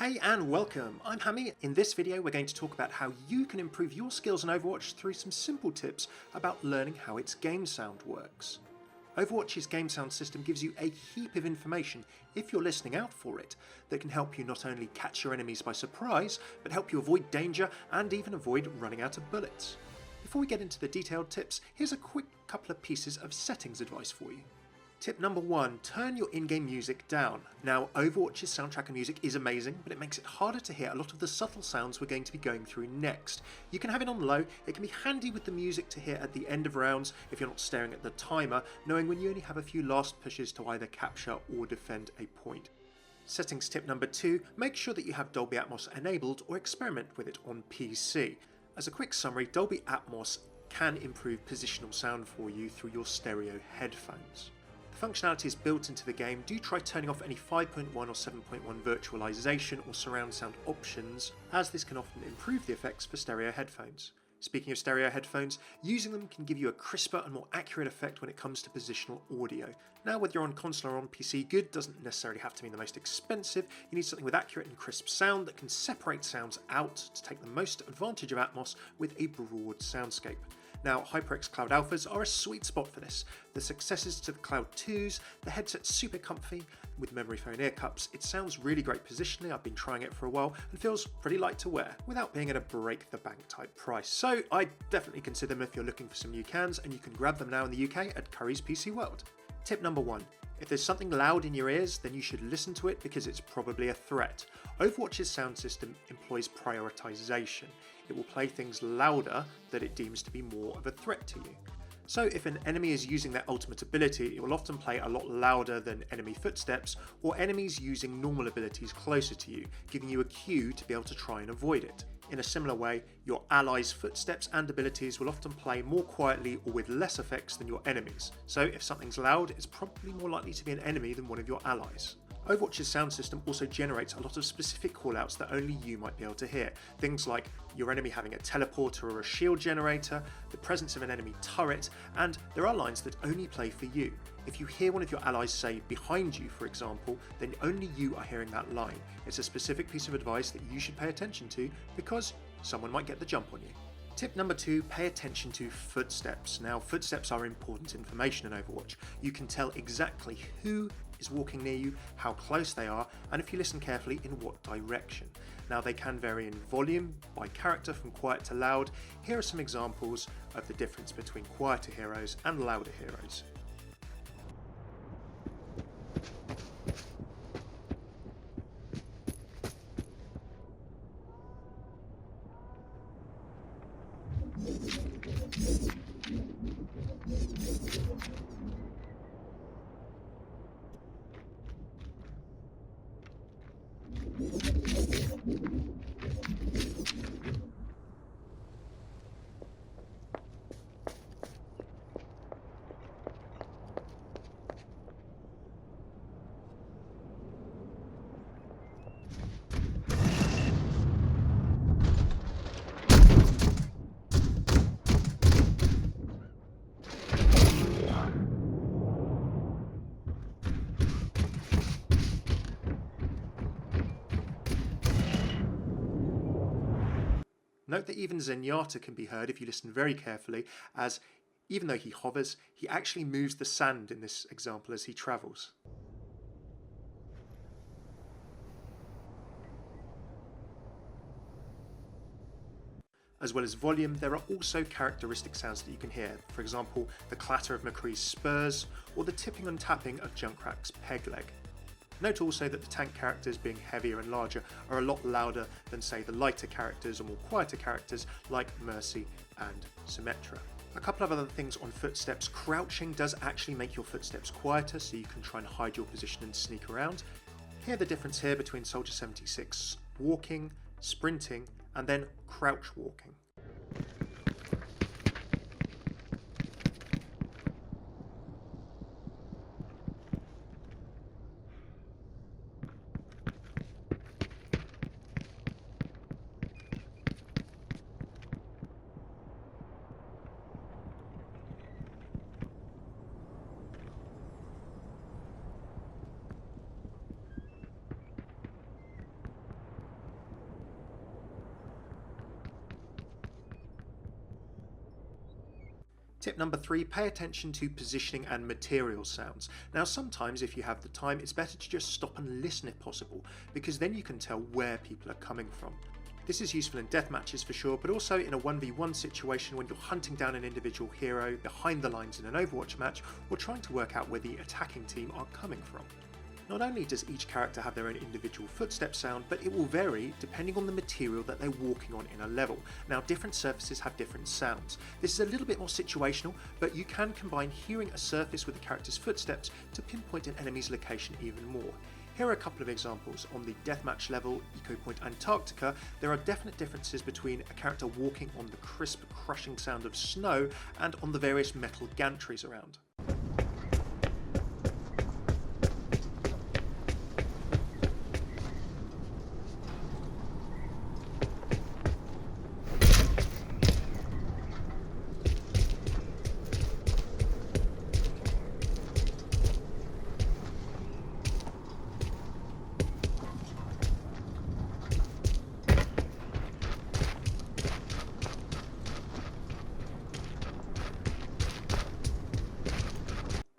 Hey and welcome, I'm Hammeh. In this video we're going to talk about how you can improve your skills in Overwatch through some simple tips about learning how its game sound works. Overwatch's game sound system gives you a heap of information, if you're listening out for it, that can help you not only catch your enemies by surprise, but help you avoid danger and even avoid running out of bullets. Before we get into the detailed tips, here's a quick couple of pieces of settings advice for you. Tip number 1, turn your in-game music down. Now, Overwatch's soundtrack and music is amazing, but it makes it harder to hear a lot of the subtle sounds we're going to be going through next. You can have it on low, it can be handy with the music to hear at the end of rounds if you're not staring at the timer, knowing when you only have a few last pushes to either capture or defend a point. Settings tip number 2, make sure that you have Dolby Atmos enabled or experiment with it on PC. As a quick summary, Dolby Atmos can improve positional sound for you through your stereo headphones. The functionality is built into the game. Do try turning off any 5.1 or 7.1 virtualization or surround sound options, as this can often improve the effects for stereo headphones. Speaking of stereo headphones, using them can give you a crisper and more accurate effect when it comes to positional audio. Now, whether you're on console or on PC, good doesn't necessarily have to mean the most expensive. You need something with accurate and crisp sound that can separate sounds out to take the most advantage of Atmos with a broad soundscape. Now, HyperX Cloud Alphas are a sweet spot for this. The successors to the Cloud 2s, the headset's super comfy with memory foam ear cups. It sounds really great positionally, I've been trying it for a while, and feels pretty light to wear without being at a break the bank type price. So I'd definitely consider them if you're looking for some new cans, and you can grab them now in the UK at Curry's PC World. Tip number 1. If there's something loud in your ears, then you should listen to it because it's probably a threat. Overwatch's sound system employs prioritization. It will play things louder that it deems to be more of a threat to you. So if an enemy is using their ultimate ability, it will often play a lot louder than enemy footsteps or enemies using normal abilities closer to you, giving you a cue to be able to try and avoid it. In a similar way, your allies' footsteps and abilities will often play more quietly or with less effects than your enemies. So if something's loud, it's probably more likely to be an enemy than one of your allies. Overwatch's sound system also generates a lot of specific callouts that only you might be able to hear. Things like your enemy having a teleporter or a shield generator, the presence of an enemy turret, and there are lines that only play for you. If you hear one of your allies say behind you, for example, then only you are hearing that line. It's a specific piece of advice that you should pay attention to because someone might get the jump on you. Tip number 2, pay attention to footsteps. Now, footsteps are important information in Overwatch. You can tell exactly who is walking near you, how close they are, and if you listen carefully, in what direction. Now, they can vary in volume by character from quiet to loud. Here are some examples of the difference between quieter heroes and louder heroes. Note that even Zenyatta can be heard if you listen very carefully, as even though he hovers, he actually moves the sand in this example as he travels. As well as volume, there are also characteristic sounds that you can hear, for example, the clatter of McCree's spurs or the tipping and tapping of Junkrat's peg leg. Note also that the tank characters, being heavier and larger, are a lot louder than, say, the lighter characters or more quieter characters like Mercy and Symmetra. A couple of other things on footsteps. Crouching does actually make your footsteps quieter, so you can try and hide your position and sneak around. Hear the difference here between Soldier 76 walking, sprinting, and then crouch walking. Tip number 3, pay attention to positioning and material sounds. Now sometimes if you have the time, it's better to just stop and listen if possible, because then you can tell where people are coming from. This is useful in deathmatches for sure, but also in a 1v1 situation when you're hunting down an individual hero behind the lines in an Overwatch match, or trying to work out where the attacking team are coming from. Not only does each character have their own individual footstep sound, but it will vary depending on the material that they're walking on in a level. Now different surfaces have different sounds. This is a little bit more situational, but you can combine hearing a surface with the character's footsteps to pinpoint an enemy's location even more. Here are a couple of examples. On the deathmatch level, Eco Point Antarctica, there are definite differences between a character walking on the crisp, crushing sound of snow and on the various metal gantries around.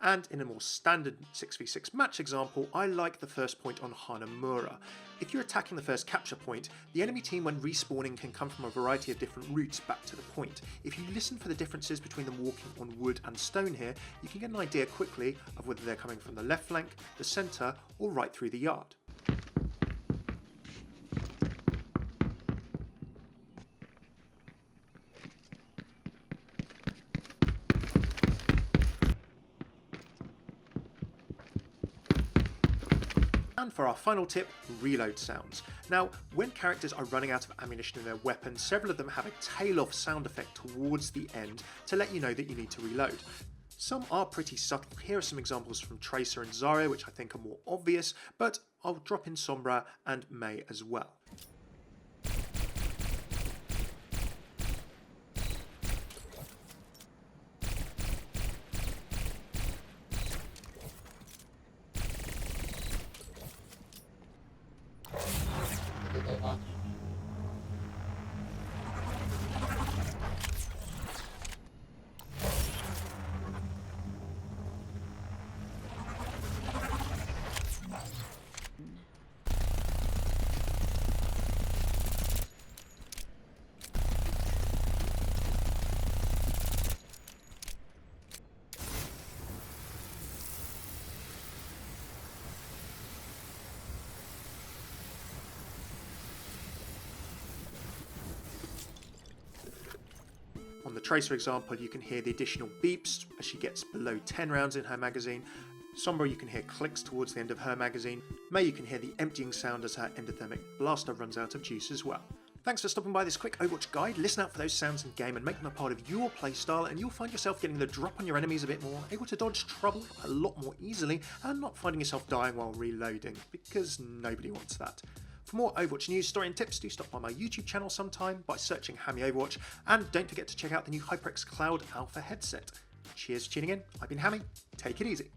And in a more standard 6v6 match example, I like the first point on Hammeh. If you're attacking the first capture point, the enemy team when respawning can come from a variety of different routes back to the point. If you listen for the differences between them walking on wood and stone here, you can get an idea quickly of whether they're coming from the left flank, the centre, or right through the yard. And for our final tip, reload sounds. Now, when characters are running out of ammunition in their weapon, several of them have a tail-off sound effect towards the end to let you know that you need to reload. Some are pretty subtle. Here are some examples from Tracer and Zarya, which I think are more obvious, but I'll drop in Sombra and May as well. On the Tracer example, you can hear the additional beeps as she gets below 10 rounds in her magazine. Sombra, you can hear clicks towards the end of her magazine. May, you can hear the emptying sound as her endothermic blaster runs out of juice as well. Thanks for stopping by this quick Overwatch guide. Listen out for those sounds in game and make them a part of your playstyle, and you'll find yourself getting the drop on your enemies a bit more, able to dodge trouble a lot more easily, and not finding yourself dying while reloading, because nobody wants that. For more Overwatch news, story and tips, do stop by my YouTube channel sometime by searching Hammeh Overwatch, and don't forget to check out the new HyperX Cloud Alpha headset. Cheers for tuning in, I've been Hammeh, take it easy.